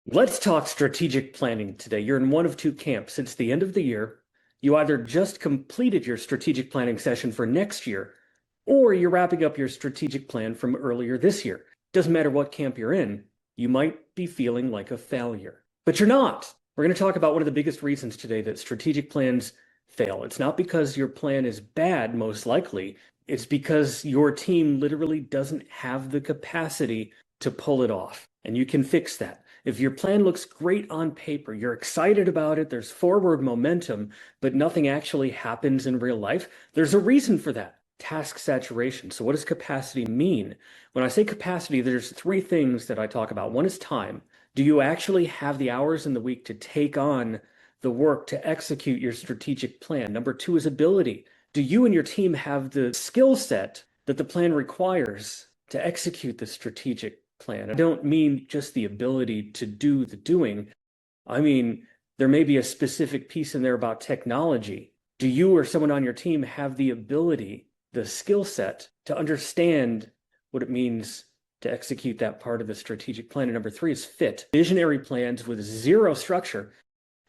Let's talk strategic planning today. You're in one of two camps. It's the end of the year. You either just completed your strategic planning session for next year, or you're wrapping up your strategic plan from earlier this year. Doesn't matter what camp you're in, you might be feeling like a failure. But you're not. We're going to talk about one of the biggest reasons today that strategic plans fail. It's not because your plan is bad, most likely. It's because your team literally doesn't have the capacity to pull it off. And you can fix that. If your plan looks great on paper, you're excited about it, there's forward momentum, but nothing actually happens in real life, there's a reason for that. Task saturation. So what does capacity mean? When I say capacity, there's three things that I talk about. One is time. Do you actually have the hours in the week to take on the work to execute your strategic plan? Number two is ability. Do you and your team have the skill set that the plan requires to execute the strategic plan? I don't mean just the ability to do the doing. I mean, there may be a specific piece in there about technology. Do you or someone on your team have the ability, the skill set to understand what it means to execute that part of the strategic plan? And number three is fit. Visionary plans with zero structure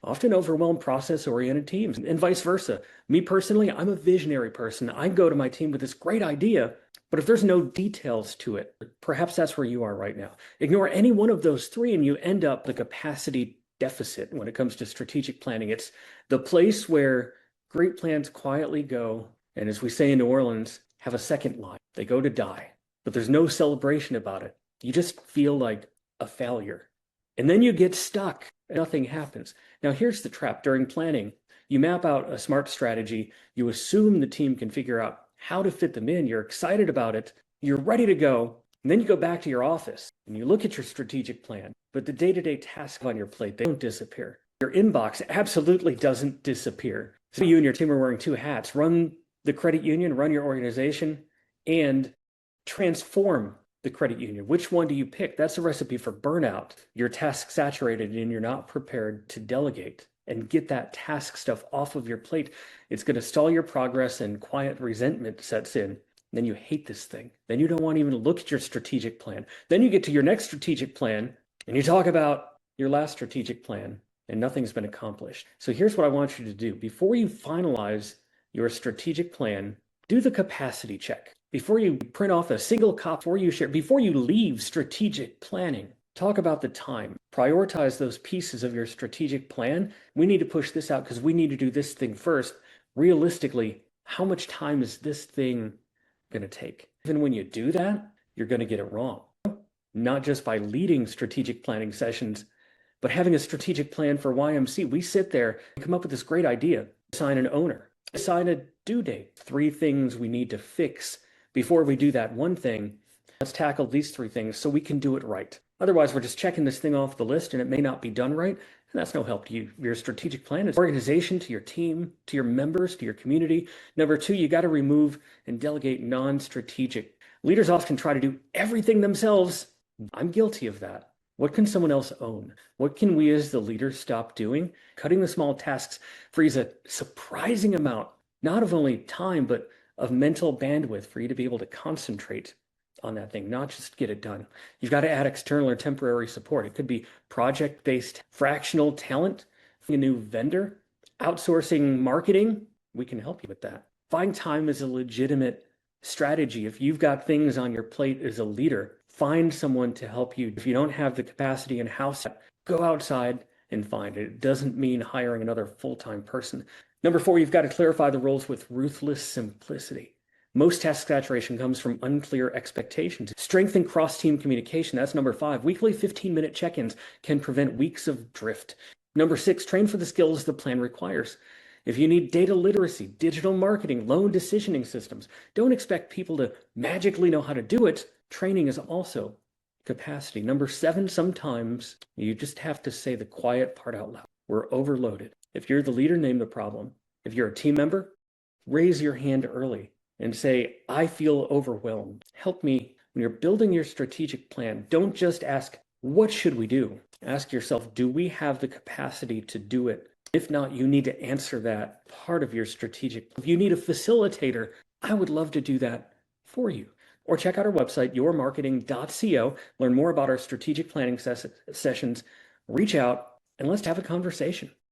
often overwhelm process-oriented teams, and vice versa. Me personally, I'm a visionary person. I go to my team with this great idea, but if there's no details to it, perhaps that's where you are right now. Ignore any one of those three and you end up the capacity deficit when it comes to strategic planning. It's the place where great plans quietly go, and as we say in New Orleans, have a second line. They go to die, but there's no celebration about it. You just feel like a failure. And then you get stuck and nothing happens. Now, here's the trap. During planning, you map out a smart strategy. You assume the team can figure out how to fit them in. You're excited about it. You're ready to go. And then you go back to your office and you look at your strategic plan. But the day-to-day tasks on your plate, they don't disappear. Your inbox absolutely doesn't disappear. So you and your team are wearing two hats. Run the credit union, run your organization, and transform the credit union. Which one do you pick? That's a recipe for burnout. You're task saturated and you're not prepared to delegate and get that task stuff off of your plate. It's going to stall your progress and quiet resentment sets in. Then you hate this thing. Then you don't want to even look at your strategic plan. Then you get to your next strategic plan and you talk about your last strategic plan and nothing's been accomplished. So here's what I want you to do. Before you finalize your strategic plan, do the capacity check. Before you print off a single copy, before you share, before you leave strategic planning, talk about the time. Prioritize those pieces of your strategic plan. We need to push this out because we need to do this thing first. Realistically, how much time is this thing going to take? Even when you do that, you're going to get it wrong. Not just by leading strategic planning sessions, but having a strategic plan for YMC. We sit there and come up with this great idea, assign an owner, assign a due date, three things we need to fix before we do that one thing. Let's tackle these three things so we can do it right. Otherwise, we're just checking this thing off the list and it may not be done right. And that's no help to you. Your strategic plan is organization to your team, to your members, to your community. Number two, you got to remove and delegate non-strategic. Leaders often try to do everything themselves. I'm guilty of that. What can someone else own? What can we as the leaders stop doing? Cutting the small tasks frees a surprising amount, not of only time, but of mental bandwidth for you to be able to concentrate on that thing, not just get it done. You've got to add external or temporary support. It could be project-based fractional talent, a new vendor, outsourcing marketing. We can help you with that. Find time as a legitimate strategy. If you've got things on your plate as a leader, find someone to help you. If you don't have the capacity in-house, go outside and find it. It doesn't mean hiring another full-time person. Number four, you've got to clarify the roles with ruthless simplicity. Most task saturation comes from unclear expectations. Strengthen cross-team communication. That's number five. Weekly 15-minute check-ins can prevent weeks of drift. Number six, train for the skills the plan requires. If you need data literacy, digital marketing, loan decisioning systems, don't expect people to magically know how to do it. Training is also capacity. Number seven, sometimes you just have to say the quiet part out loud. We're overloaded. If you're the leader, name the problem. If you're a team member, raise your hand early and say, I feel overwhelmed. Help me. When you're building your strategic plan, don't just ask, what should we do? Ask yourself, do we have the capacity to do it? If not, you need to answer that part of your strategic. If you need a facilitator, I would love to do that for you. Or check out our website, yourmarketing.co. Learn more about our strategic planning sessions reach out and let's have a conversation.